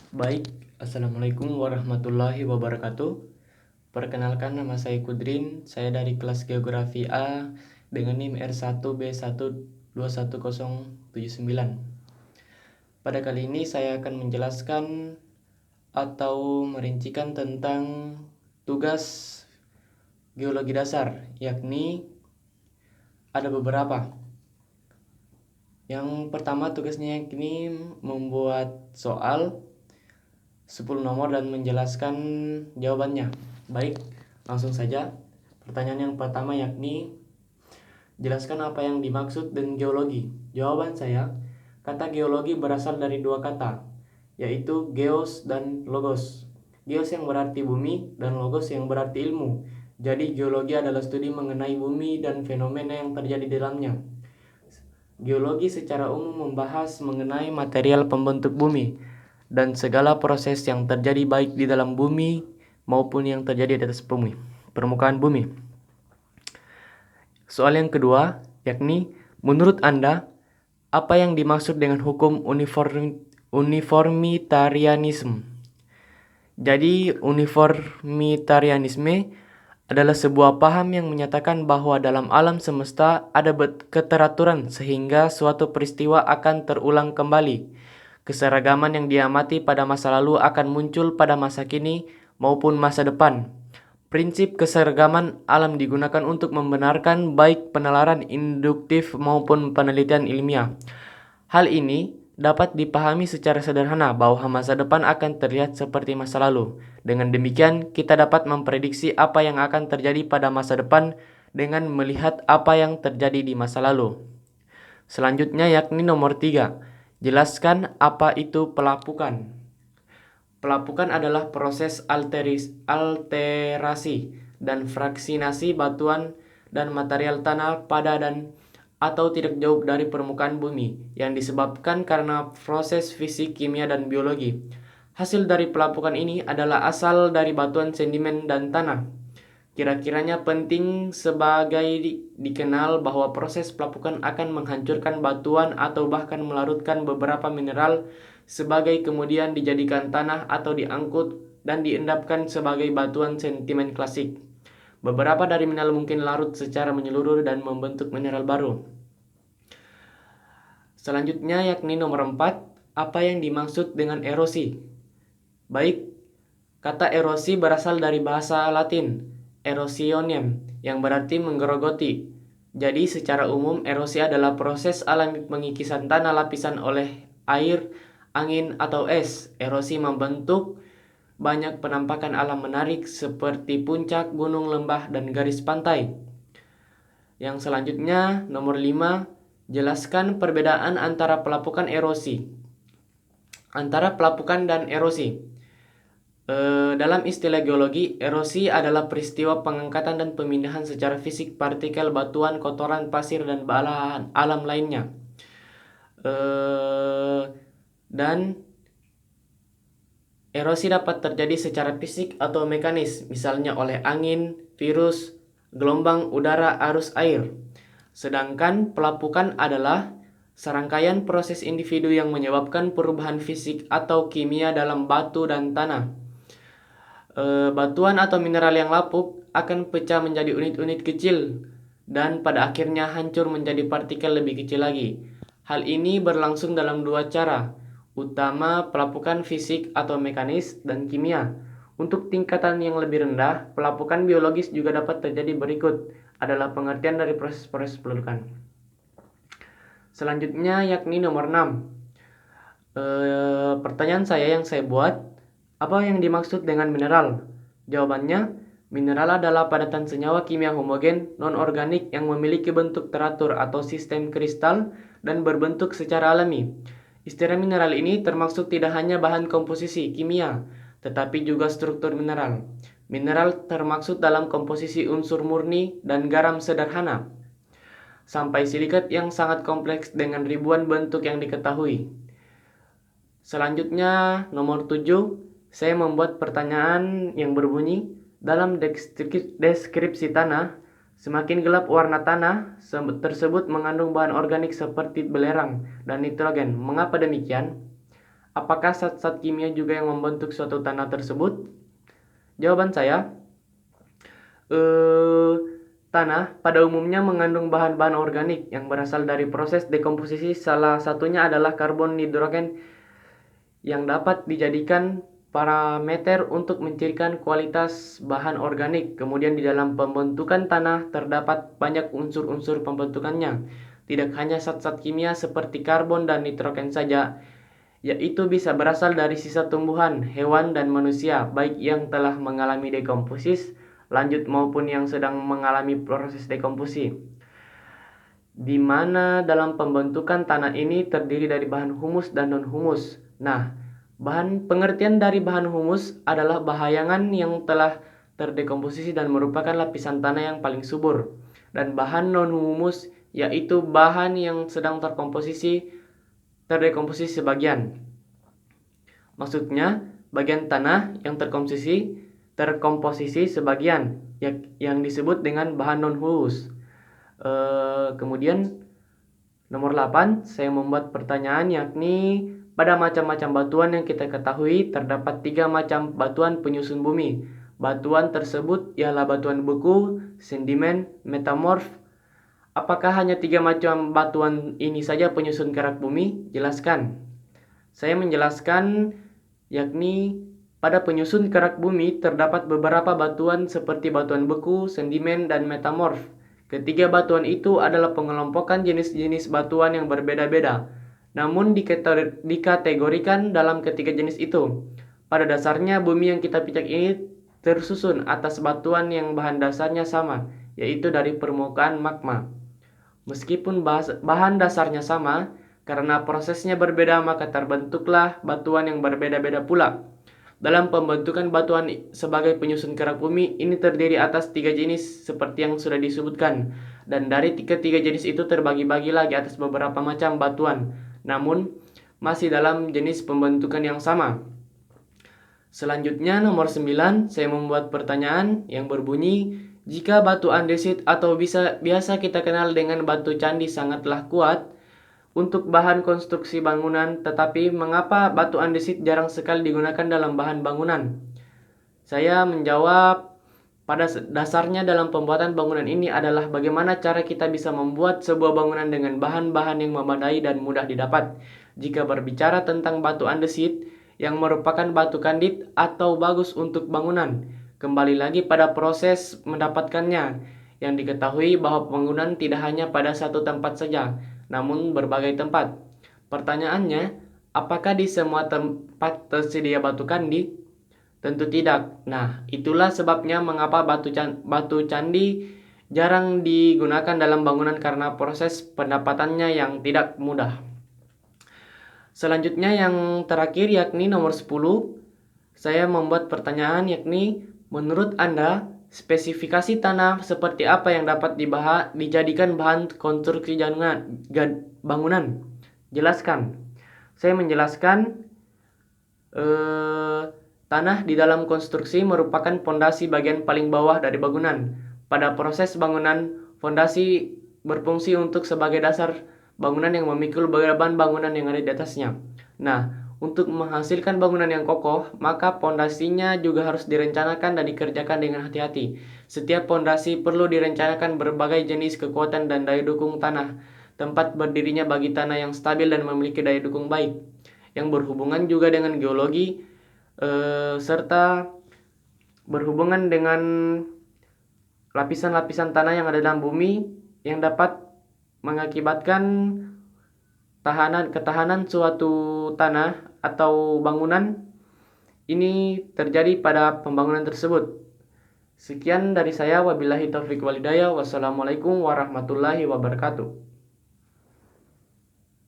Baik, Assalamualaikum warahmatullahi wabarakatuh. Perkenalkan, nama saya Kudrin, saya dari kelas Geografi A dengan NIM R1B121079. Pada kali ini saya akan menjelaskan atau merincikan tentang tugas geologi dasar, yakni ada beberapa. Yang pertama tugasnya yakni membuat soal 10 nomor dan menjelaskan jawabannya. Baik, langsung saja. Pertanyaan yang pertama yakni jelaskan apa yang dimaksud dengan geologi. Jawaban saya, kata geologi berasal dari dua kata, yaitu geos dan logos. Geos yang berarti bumi dan logos yang berarti ilmu. Jadi geologi adalah studi mengenai bumi dan fenomena yang terjadi di dalamnya. Geologi secara umum membahas mengenai material pembentuk bumi dan segala proses yang terjadi baik di dalam bumi maupun yang terjadi di atas bumi, permukaan bumi. Soal yang kedua, yakni menurut Anda, apa yang dimaksud dengan hukum uniformitarianisme? Jadi, uniformitarianisme adalah sebuah paham yang menyatakan bahwa dalam alam semesta ada keteraturan sehingga suatu peristiwa akan terulang kembali. Keseragaman yang diamati pada masa lalu akan muncul pada masa kini maupun masa depan. Prinsip keseragaman alam digunakan untuk membenarkan baik penalaran induktif maupun penelitian ilmiah. Hal ini dapat dipahami secara sederhana bahwa masa depan akan terlihat seperti masa lalu. Dengan demikian, kita dapat memprediksi apa yang akan terjadi pada masa depan dengan melihat apa yang terjadi di masa lalu. Selanjutnya yakni nomor 3. Jelaskan apa itu pelapukan. Pelapukan adalah proses alterasi dan fraksinasi batuan dan material tanah pada dan atau tidak jauh dari permukaan bumi yang disebabkan karena proses fisik, kimia, dan biologi. Hasil dari pelapukan ini adalah asal dari batuan, sedimen, dan tanah. Kira-kiranya penting sebagai dikenal bahwa proses pelapukan akan menghancurkan batuan atau bahkan melarutkan beberapa mineral sebagai kemudian dijadikan tanah atau diangkut dan diendapkan sebagai batuan sedimen klasik. Beberapa dari mineral mungkin larut secara menyeluruh dan membentuk mineral baru. Selanjutnya yakni nomor 4, apa yang dimaksud dengan erosi? Baik, kata erosi berasal dari bahasa Latin, erosionem, yang berarti menggerogoti. Jadi secara umum erosi adalah proses alami pengikisan tanah lapisan oleh air, angin, atau es. Erosi membentuk banyak penampakan alam menarik seperti puncak, gunung, lembah, dan garis pantai. Yang selanjutnya, nomor 5, jelaskan perbedaan antara pelapukan erosi. Antara pelapukan dan erosi. Dalam istilah geologi, erosi adalah peristiwa pengangkatan dan pemindahan secara fisik partikel batuan, kotoran, pasir, dan balahan alam lainnya. Dan erosi dapat terjadi secara fisik atau mekanis, misalnya oleh angin, virus, gelombang udara, arus air. Sedangkan pelapukan adalah serangkaian proses individu yang menyebabkan perubahan fisik atau kimia dalam batu dan tanah. Batuan atau mineral yang lapuk akan pecah menjadi unit-unit kecil dan pada akhirnya hancur menjadi partikel lebih kecil lagi. Hal ini berlangsung dalam dua cara, utama pelapukan fisik atau mekanis dan kimia. Untuk tingkatan yang lebih rendah, pelapukan biologis juga dapat terjadi berikut adalah pengertian dari proses-proses peledukan. Selanjutnya yakni nomor 6. Pertanyaan saya yang saya buat, apa yang dimaksud dengan mineral? Jawabannya, mineral adalah padatan senyawa kimia homogen non-organik yang memiliki bentuk teratur atau sistem kristal dan berbentuk secara alami. Istilah mineral ini termasuk tidak hanya bahan komposisi kimia, tetapi juga struktur mineral. Mineral termaksud dalam komposisi unsur murni dan garam sederhana, sampai silikat yang sangat kompleks dengan ribuan bentuk yang diketahui. Selanjutnya, nomor 7, saya membuat pertanyaan yang berbunyi, dalam deskripsi tanah, semakin gelap warna tanah tersebut mengandung bahan organik seperti belerang dan nitrogen. Mengapa demikian? Apakah zat-zat kimia juga yang membentuk suatu tanah tersebut? Jawaban saya, tanah pada umumnya mengandung bahan-bahan organik yang berasal dari proses dekomposisi. Salah satunya adalah karbon hidrogen yang dapat dijadikan parameter untuk mencirikan kualitas bahan organik. Kemudian di dalam pembentukan tanah terdapat banyak unsur-unsur pembentukannya. Tidak hanya zat-zat kimia seperti karbon dan nitrogen saja, yaitu bisa berasal dari sisa tumbuhan, hewan, dan manusia, baik yang telah mengalami dekomposisi lanjut maupun yang sedang mengalami proses dekomposisi, di mana dalam pembentukan tanah ini terdiri dari bahan humus dan non-humus. Nah, pengertian dari bahan humus adalah bahayangan yang telah terdekomposisi dan merupakan lapisan tanah yang paling subur. Dan bahan non-humus yaitu bahan yang sedang terdekomposisi sebagian. Maksudnya, bagian tanah yang terkomposisi sebagian yang disebut dengan bahan non-humus. Kemudian nomor 8, saya membuat pertanyaan, yakni pada macam-macam batuan yang kita ketahui terdapat 3 macam batuan penyusun bumi. Batuan tersebut ialah batuan beku, sedimen, metamorf. Apakah hanya 3 macam batuan ini saja penyusun kerak bumi? Jelaskan. Saya menjelaskan, yakni pada penyusun kerak bumi terdapat beberapa batuan seperti batuan beku, sedimen, dan metamorf. Ketiga batuan itu adalah pengelompokan jenis-jenis batuan yang berbeda-beda, namun dikategorikan dalam ketiga jenis itu. Pada dasarnya, bumi yang kita pijak ini tersusun atas batuan yang bahan dasarnya sama, yaitu dari permukaan magma. Meskipun bahan dasarnya sama, karena prosesnya berbeda maka terbentuklah batuan yang berbeda-beda pula. Dalam pembentukan batuan sebagai penyusun kerak bumi, ini terdiri atas 3 jenis seperti yang sudah disebutkan. Dan dari ketiga jenis itu terbagi-bagi lagi atas beberapa macam batuan, namun masih dalam jenis pembentukan yang sama. Selanjutnya nomor 9, saya membuat pertanyaan yang berbunyi, jika batu andesit atau biasa kita kenal dengan batu candi sangatlah kuat untuk bahan konstruksi bangunan, tetapi mengapa batu andesit jarang sekali digunakan dalam bahan bangunan? Saya menjawab, pada dasarnya dalam pembuatan bangunan ini adalah bagaimana cara kita bisa membuat sebuah bangunan dengan bahan-bahan yang memadai dan mudah didapat. Jika berbicara tentang batu andesit, yang merupakan batu kandit atau bagus untuk bangunan, kembali lagi pada proses mendapatkannya, yang diketahui bahwa bangunan tidak hanya pada satu tempat saja, namun berbagai tempat. Pertanyaannya, apakah di semua tempat tersedia batu candi? Tentu tidak. Nah, itulah sebabnya mengapa batu candi jarang digunakan dalam bangunan karena proses pendapatannya yang tidak mudah. Selanjutnya yang terakhir yakni nomor 10, saya membuat pertanyaan yakni, menurut Anda, spesifikasi tanah seperti apa yang dapat dijadikan bahan konstruksi bangunan? Jelaskan. Saya menjelaskan, tanah di dalam konstruksi merupakan pondasi bagian paling bawah dari bangunan. Pada proses bangunan, fondasi berfungsi untuk sebagai dasar bangunan yang memikul beban bangunan yang ada di atasnya. Nah, untuk menghasilkan bangunan yang kokoh, maka pondasinya juga harus direncanakan dan dikerjakan dengan hati-hati. Setiap pondasi perlu direncanakan berbagai jenis kekuatan dan daya dukung tanah, tempat berdirinya bagi tanah yang stabil dan memiliki daya dukung baik, yang berhubungan juga dengan geologi, serta berhubungan dengan lapisan-lapisan tanah yang ada dalam bumi yang dapat mengakibatkan ketahanan suatu tanah atau bangunan ini terjadi pada pembangunan tersebut. Sekian dari saya, wabillahi taufiq wal hidayah. Wassalamualaikum warahmatullahi wabarakatuh.